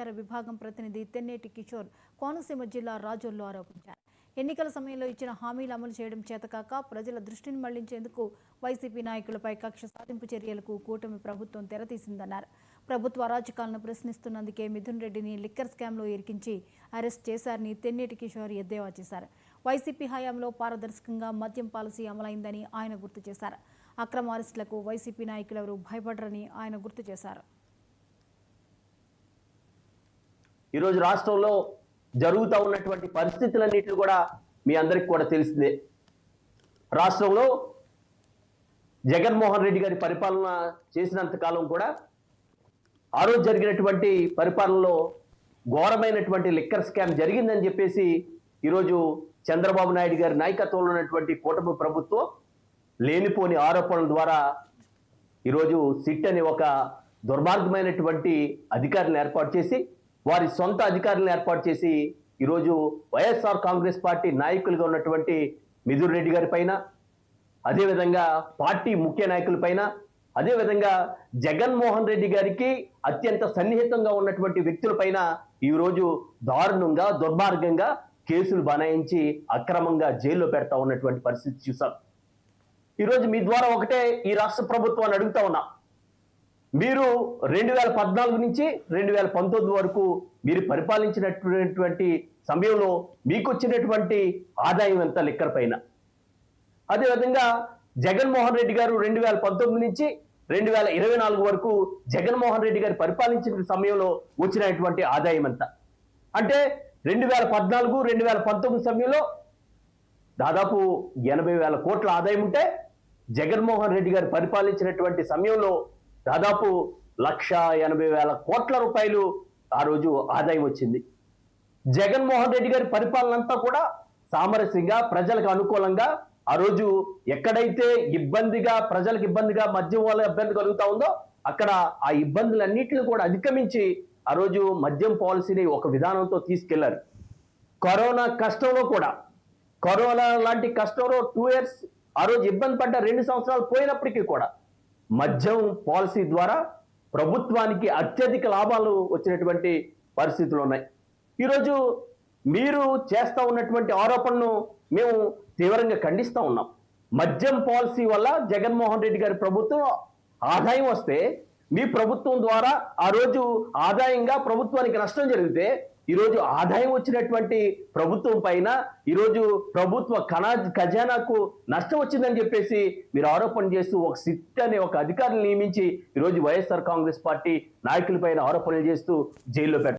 సమాచార విభాగం ప్రతినిధి తెన్నేటి కిషోర్ కోనసీమ జిల్లా రాజోల్లో ఆరోపించారు. ఎన్నికల సమయంలో ఇచ్చిన హామీలు అమలు చేయడం చేతకాక ప్రజల దృష్టిని మళ్లించేందుకు వైసీపీ నాయకులపై కక్ష సాధింపు చర్యలకు కూటమి ప్రభుత్వం తెరతీసిందన్నారు. ప్రభుత్వ అరాచకాలను ప్రశ్నిస్తున్నందుకే మిథున్ రెడ్డిని లిక్కర్ స్కామ్లో ఇరికించి అరెస్ట్ చేశారని తెన్నేటి కిషోర్ ఎద్దేవా చేశారు. వైసీపీ హయాంలో పారదర్శకంగా మద్యం పాలసీ అమలైందని ఆయన గుర్తు చేశారు. అక్రమ అరెస్టులకు వైసీపీ నాయకులెవరూ భయపడరని ఆయన గుర్తు చేశారు. ఈరోజు రాష్ట్రంలో జరుగుతూ ఉన్నటువంటి పరిస్థితులన్నింటినీ కూడా మీ అందరికీ కూడా తెలిసిందే. రాష్ట్రంలో జగన్మోహన్ రెడ్డి గారి పరిపాలన చేసినంత కాలం కూడా ఆ రోజు జరిగినటువంటి పరిపాలనలో ఘోరమైనటువంటి లిక్కర్ స్కామ్ జరిగిందని చెప్పేసి ఈరోజు చంద్రబాబు నాయుడు గారి నాయకత్వంలో ఉన్నటువంటి కూటమి ప్రభుత్వం లేనిపోని ఆరోపణల ద్వారా ఈరోజు సిట్ అనే ఒక దుర్మార్గమైనటువంటి అధికారులను ఏర్పాటు చేసి వారి సొంత అధికారులను ఏర్పాటు చేసి ఈరోజు వైఎస్ఆర్ కాంగ్రెస్ పార్టీ నాయకులుగా ఉన్నటువంటి మిథున్ రెడ్డి గారి పైన, అదేవిధంగా పార్టీ ముఖ్య నాయకులపైన, అదేవిధంగా జగన్మోహన్ రెడ్డి గారికి అత్యంత సన్నిహితంగా ఉన్నటువంటి వ్యక్తులపైన ఈరోజు దారుణంగా దుర్మార్గంగా కేసులు బనాయించి అక్రమంగా జైల్లో పెడతా ఉన్నటువంటి పరిస్థితి చూసాం. ఈరోజు మీ ద్వారా ఒకటే ఈ రాష్ట్ర ప్రభుత్వాన్ని అడుగుతా ఉన్నా, మీరు 2014 నుంచి 2019 వరకు మీరు పరిపాలించినటువంటి సమయంలో మీకు వచ్చినటువంటి ఆదాయం ఎంత లిక్కర్ పైన? అదేవిధంగా జగన్మోహన్ రెడ్డి గారు 2019 నుంచి 2024 వరకు జగన్మోహన్ రెడ్డి గారు పరిపాలించిన సమయంలో వచ్చినటువంటి ఆదాయం ఎంత? అంటే 2014, 2019 సమయంలో దాదాపు 80,000 కోట్ల ఆదాయం ఉంటే జగన్మోహన్ రెడ్డి గారు పరిపాలించినటువంటి సమయంలో దాదాపు 1,80,000 కోట్ల రూపాయలు ఆ రోజు ఆదాయం వచ్చింది. జగన్మోహన్ రెడ్డి గారి పరిపాలన అంతా కూడా సామరస్యంగా ప్రజలకు అనుకూలంగా ఆ రోజు ఎక్కడైతే ప్రజలకు ఇబ్బందిగా మద్యం వల్ల ఇబ్బంది కలుగుతా ఉందో అక్కడ ఆ ఇబ్బందులన్నింటినీ కూడా అధిగమించి ఆ రోజు మద్యం పాలసీని ఒక విధానంతో తీసుకెళ్లారు. కరోనా కష్టంలో కూడా, కరోనా లాంటి కష్టంలో 2 years ఆ రోజు ఇబ్బంది పడ్డ 2 సంవత్సరాలు పోయినప్పటికీ కూడా మద్యం పాలసీ ద్వారా ప్రభుత్వానికి అత్యధిక లాభాలు వచ్చినటువంటి పరిస్థితులు ఉన్నాయి. ఈరోజు మీరు చేస్తూ ఉన్నటువంటి ఆరోపణను మేము తీవ్రంగా ఖండిస్తూ ఉన్నాం. మద్యం పాలసీ వల్ల జగన్మోహన్ రెడ్డి గారి ప్రభుత్వం ఆదాయం వస్తే మీ ప్రభుత్వం ద్వారా ఆ రోజు ఆదాయంగా ప్రభుత్వానికి నష్టం జరిగితే ఈరోజు ఆదాయం వచ్చినటువంటి ప్రభుత్వం పైన ఈరోజు ప్రభుత్వ ఖజానాకు నష్టం వచ్చిందని చెప్పేసి మీరు ఆరోపణ చేస్తూ ఒక సిట్ అనే ఒక అధికారిని నియమించి ఈరోజు వైఎస్ఆర్ కాంగ్రెస్ పార్టీ నాయకులపైన ఆరోపణలు చేస్తూ జైల్లో